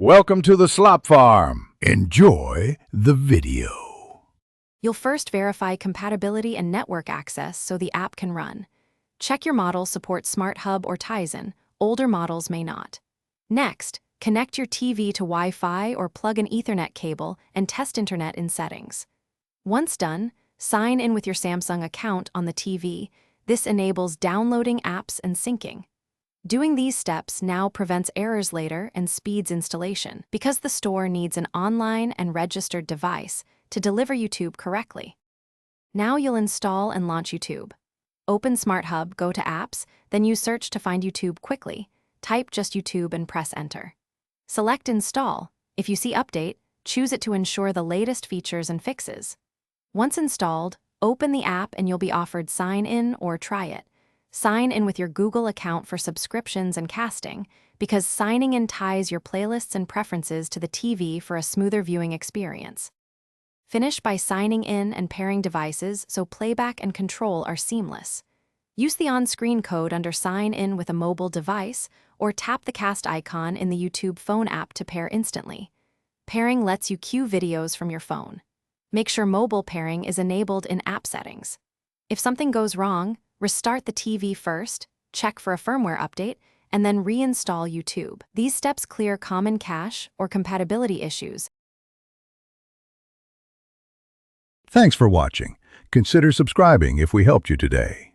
Welcome to the Slop Farm. Enjoy the video. You'll first verify compatibility and network access so the app can run. Check your model supports Smart Hub or Tizen. Older models may not. Next, connect your TV to Wi-Fi or plug an Ethernet cable and test internet in settings. Once done, sign in with your Samsung account on the TV. This enables downloading apps and syncing. Doing these steps now prevents errors later and speeds installation because the store needs an online and registered device to deliver YouTube correctly. Now you'll install and launch YouTube. Open Smart Hub, go to Apps, then use Search to find YouTube quickly. Type just YouTube and press Enter. Select Install. If you see Update, choose it to ensure the latest features and fixes. Once installed, open the app and you'll be offered Sign In or Try It. Sign in with your Google account for subscriptions and casting, because signing in ties your playlists and preferences to the TV for a smoother viewing experience. Finish by signing in and pairing devices so playback and control are seamless. Use the on-screen code under Sign In with a mobile device, or tap the cast icon in the YouTube phone app to pair instantly. Pairing lets you queue videos from your phone. Make sure mobile pairing is enabled in app settings. If something goes wrong, restart the TV first, check for a firmware update, and then reinstall YouTube. These steps clear common cache or compatibility issues. Thanks for watching. Consider subscribing if we helped you today.